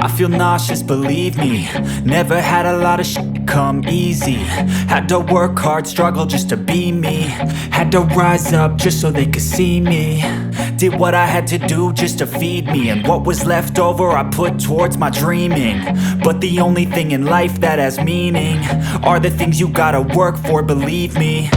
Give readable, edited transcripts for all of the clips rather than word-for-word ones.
I feel nauseous, believe me. Never had a lot of shit come easy. Had to work hard, struggle just to be me. Had to rise up just so they could see me. Did what I had to do just to feed me, and what was left over I put towards my dreaming. But the only thing in life that has meaning are the things you gotta work for, believe me.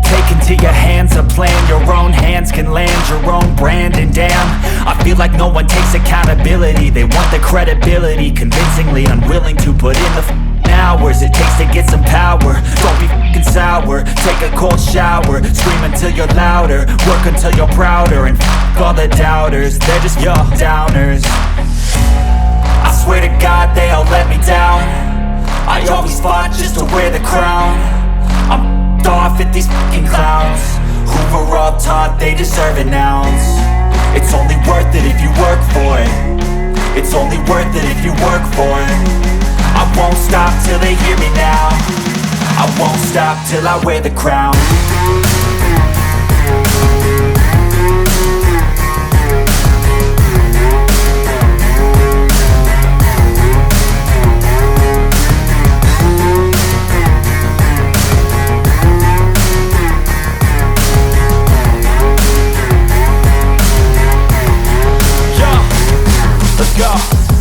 Take into your hands a plan, your own hands can land your own brand. And damn, I feel like no one takes accountability. They want the credibility, convincingly unwilling to put in the hours it takes to get some power. Don't be f***ing sour, take a cold shower. Scream until you're louder, work until you're prouder. And f*** all the doubters, they're just your downers. I swear to God they all let me down. I always fought just to wear the crown. I'm off at these fucking clowns who were all taught they deserve an ounce. It's only worth it if you work for it. It's only worth it if you work for it. I won't stop till they hear me now. I won't stop till I wear the crown.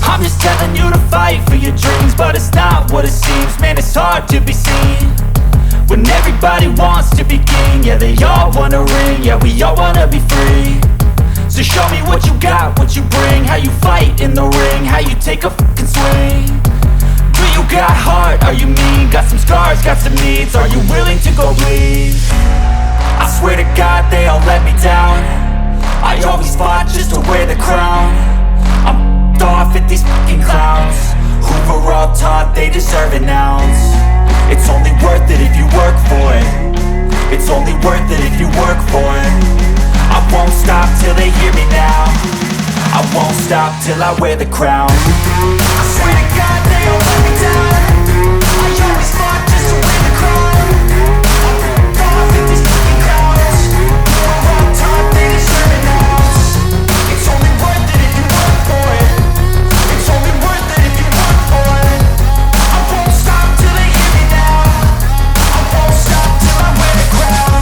I'm just telling you to fight for your dreams, but it's not what it seems. Man, it's hard to be seen when everybody wants to be king. Yeah, they all wanna ring, yeah, we all wanna be free. So show me what you got, what you bring, how you fight in the ring, how you take a fucking swing. Do you got heart, are you mean? Got some scars, got some needs, are you willing to go bleed? I swear to God they all let me down. I always fought just to wear the crown. I'm off at these fucking clowns who were all taught they deserve an ounce. It's only worth it if you work for it. It's only worth it if you work for it. I won't stop till they hear me now. I won't stop till I wear the crown. I swear to God they all let me down. I always fought just to wear the crown. I'm off at these fucking clowns who were all taught they deserve an ounce. It's only worth it if you work for it. It's only worth it if you work for it. I won't stop till they hear me now. I won't stop till I wear the crown.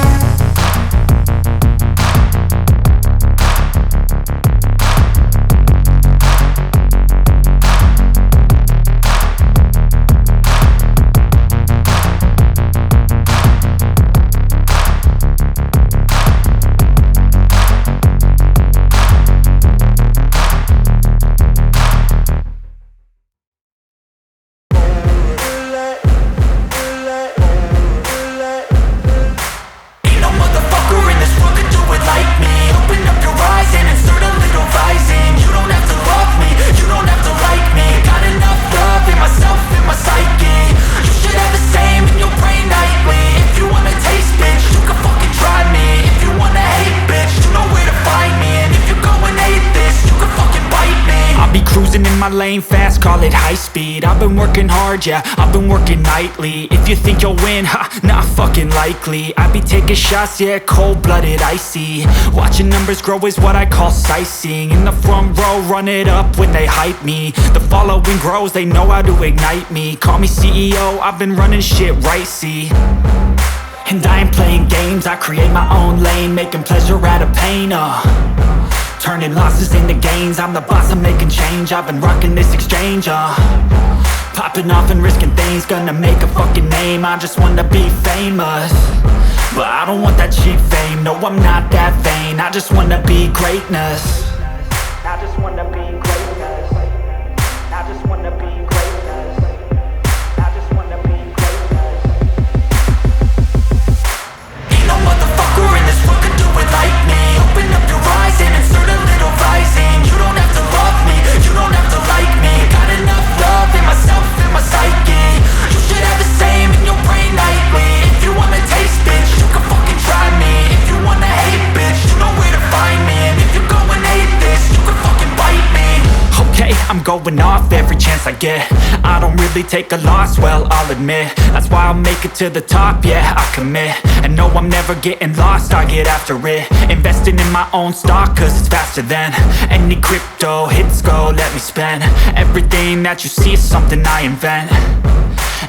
My lane fast, call it high speed. I've been working hard, yeah, I've been working nightly. If you think you'll win, ha, not fucking likely. I be taking shots, yeah, cold-blooded, icy. Watching numbers grow is what I call sightseeing. In the front row, run it up when they hype me. The following grows, they know how to ignite me. Call me CEO, I've been running shit right, see. And I ain't playing games, I create my own lane, making pleasure out of pain, turning losses into gains. I'm the boss, I'm making change. I've been rocking this exchange, popping off and risking things. Gonna make a fucking name, I just wanna be famous. But I don't want that cheap fame, no I'm not that vain. I just wanna be greatness. I just wanna be greatness. I just wanna be greatness. I just wanna be greatness. Ain't no motherfucker in this world could do it like me. Open up your eyes and insert a little rising. You don't have to love me, you don't have to like me. Got enough love in myself, in my psyche. You should have the same in your brain nightly. If you wanna taste, bitch, you can fucking try me. If you wanna hate, bitch, you know where to find me. And if you go and hate this, you can fucking bite me. Okay, I'm going off every chance I get. I don't really take a loss, well, I'll admit. That's why I'll make it to the top, yeah, I commit. And no, I'm never getting lost, I get after it. Investing in my own stock, cause it's faster than any crypto hits go, let me spend every everything that you see is something I invent,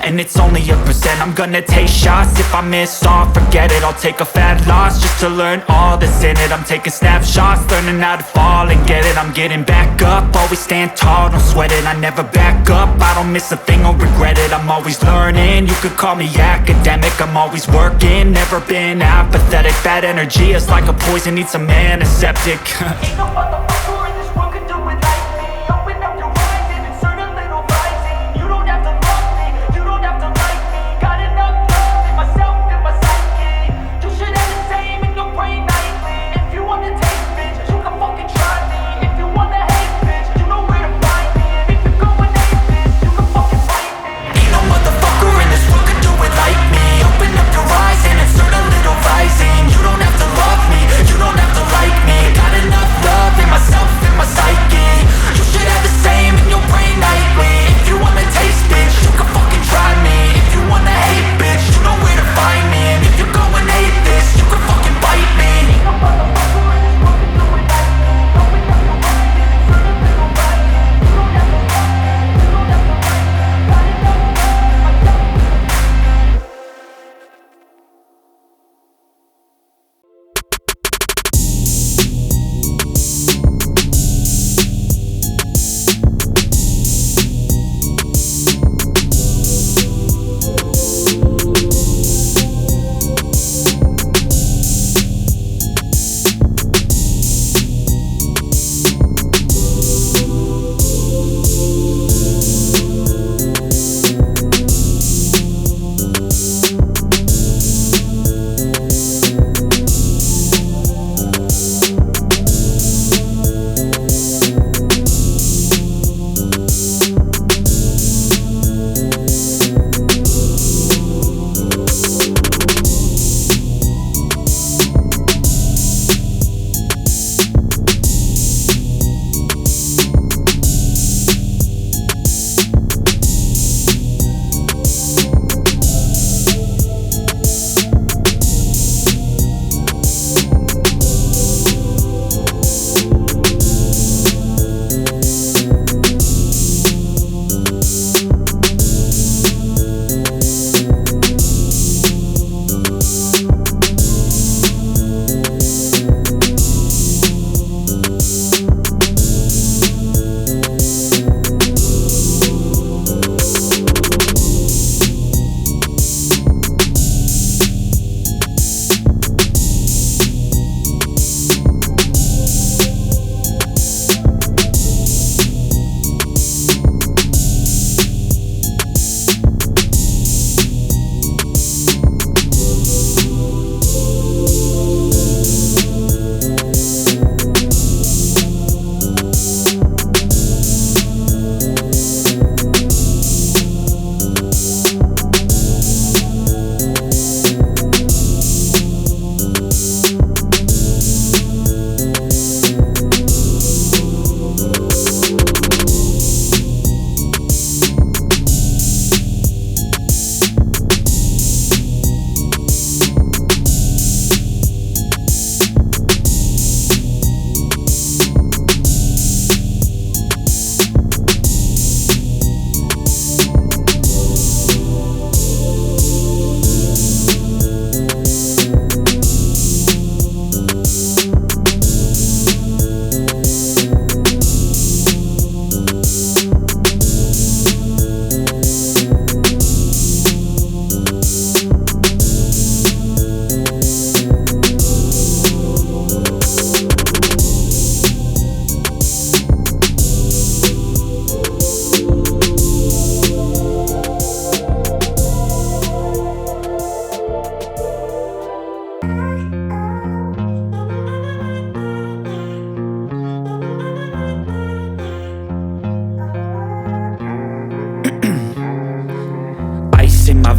and it's only a percent. I'm gonna take shots, if I miss all, forget it. I'll take a fat loss just to learn all that's in it. I'm taking snapshots, learning how to fall and get it. I'm getting back up, always stand tall, don't sweat it. I never back up, I don't miss a thing or regret it. I'm always learning, you could call me academic. I'm always working, never been apathetic. Bad energy is like a poison, needs some antiseptic. Ain't no motherfucker in this world can do it like me. Open up your eyes and insert a little rising. You don't have to love me, you don't have to like me. Got enough love in myself and my psyche. You should have the same in your brain nightly. If you wanna taste, bitch, you can fucking try me. If you wanna hate, bitch, you know where to find me. And if you're going hate, bitch, you can fucking fight me. Ain't no motherfucker in this world can do it like me. Open up your eyes and insert a little rising. You don't have to love me, you don't have to like me. Got enough love in myself and my psyche. You should have the same in your brain nightly. If you wanna taste, bitch, you can fucking try me. If you wanna hate, bitch, you know where to find me. And if you're going hate this, you can fucking bite me. Ain't no motherfucker in this world can do it like me. Open up your eyes and insert a little rising. You don't have to love me, you don't have to like me. Got enough love in myself.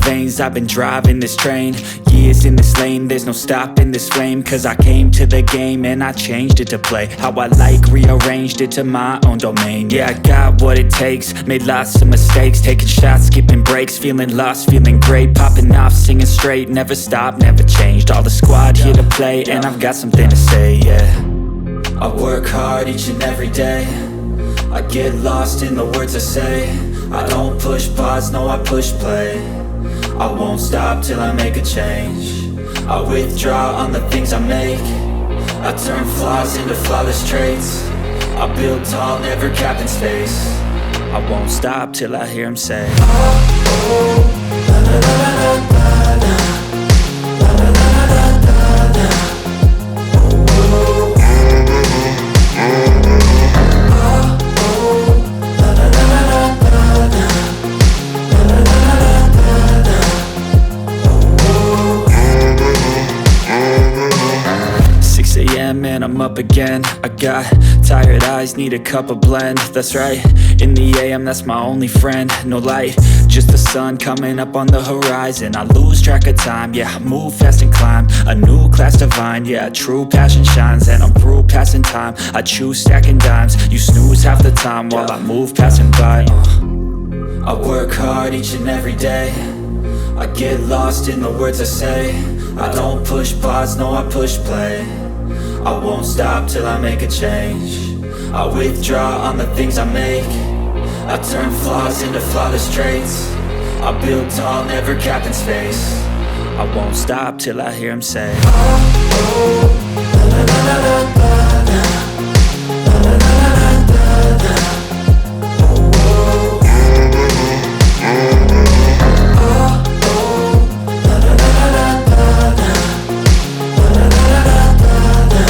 veins, I've been driving this train. Years in this lane, there's no stopping this flame. Cause I came to the game and I changed it to play how I like, rearranged it to my own domain. Yeah, I got what it takes, made lots of mistakes, taking shots, skipping breaks, feeling lost, feeling great, popping off, singing straight, never stopped, never changed. All the squad here to play, and I've got something to say, yeah. I work hard each and every day, I get lost in the words I say. I don't push pause, no I push play. I won't stop till I make a change. I withdraw on the things I make. I turn flaws into flawless traits. I build tall, never capped in space. I won't stop till I hear him say, oh, oh, la la la la la la. Man, I'm up again. I got tired eyes, need a cup of blend. That's right, in the AM, that's my only friend. No light, just the sun coming up on the horizon. I lose track of time, yeah, I move fast and climb a new class divine, yeah, true passion shines. And I'm through passing time, I choose stacking dimes. You snooze half the time while I move passing by. I work hard each and every day. I get lost in the words I say. I don't push pause, no I push play. I won't stop till I make a change. I withdraw on the things I make. I turn flaws into flawless traits. I build tall, never capped in space. I won't stop till I hear him say, oh, oh, la la la la la la. La la la la la la. Oh, oh. Oh, oh, la la la la la la. La la la la la la.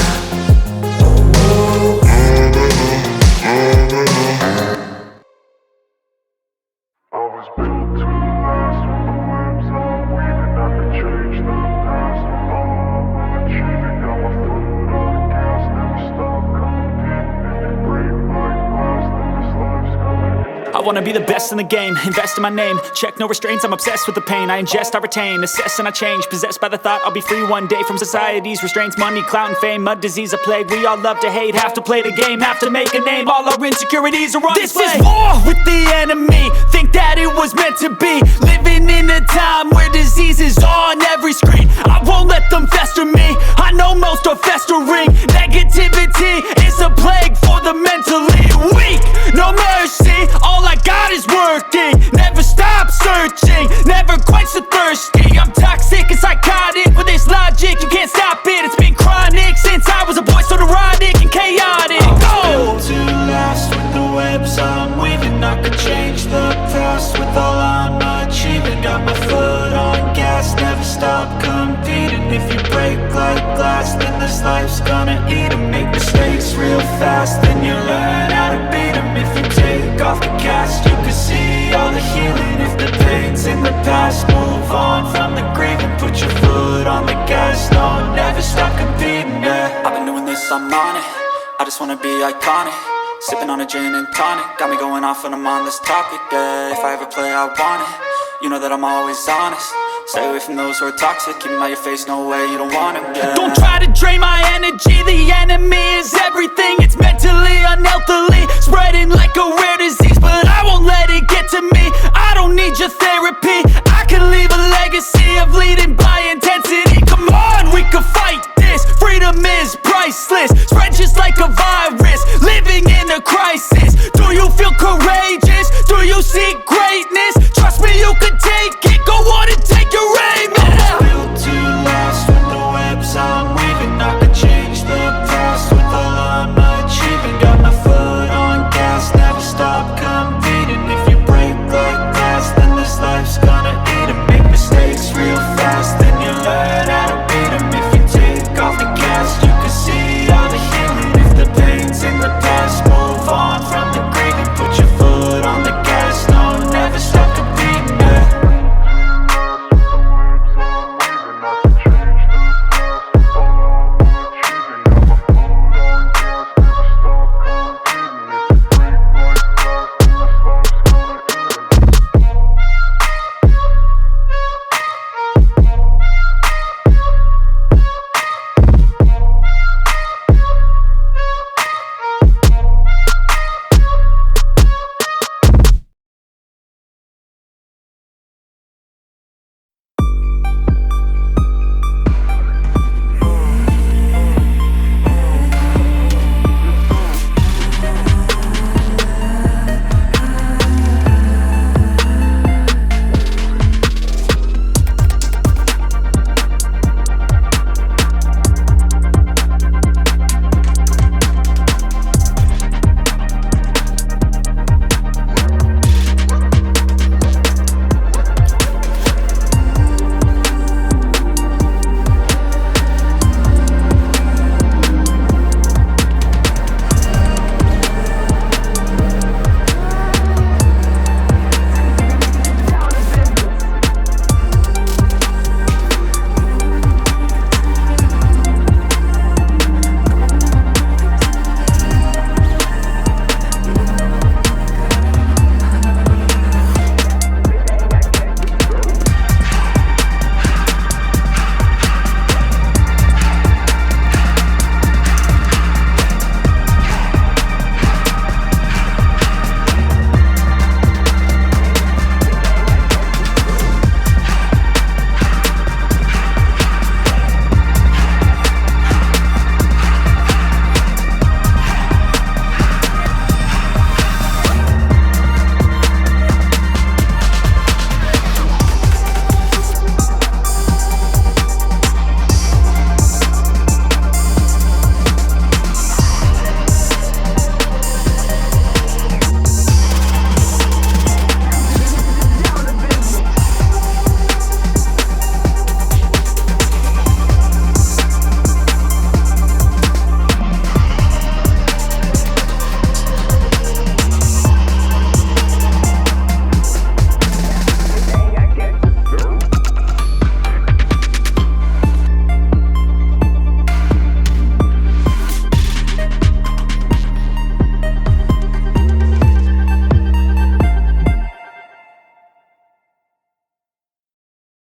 I was built to last with the webs I'm weaving. I could change the past with all I'm achieving. Got my foot on the gas, never stop competing. If you break like glass, then this life's gonna end. I wanna be the best in the game, invest in my name. Check no restraints, I'm obsessed with the pain. I ingest, I retain, assess and I change. Possessed by the thought I'll be free one day from society's restraints. Money, clout and fame, mud, disease, a plague. We all love to hate, have to play the game, have to make a name. All our insecurities are on display. This is war with the enemy, think that it was meant to be. Living in a time where disease is on every screen. I won't let them fester me, I know most are festering. Negativity is a plague for the mentally weak. No mercy, all I got is working. Never stop searching, never quench the thirsty. I'm toxic and psychotic with this logic, you can't stop it. It's been chronic since I was a boy, so neurotic and chaotic. Built to last with the webs I'm weaving. I could change the past with all I'm achieving. Got my foot on gas, never stop competing. If you break like glass, then this life's gonna eat 'em. Make mistakes real fast, then you learn how to beat 'em. If you take off the cast, you can see all the healing. If the pain's in the past, move on from the grieving. Put your foot on the gas, no, never stop competing, yeah. I've been doing this, I'm on it. I just wanna be iconic. Sipping on a gin and tonic, got me going off when I'm on this topic, yeah. If I ever play, I want it. You know that I'm always honest. Stay away from those who are toxic. Keep them out your face, no way, you don't want them, yeah. Don't try to drain my energy. The enemy is everything. It's mentally, unhealthily, spreading like a rare disease.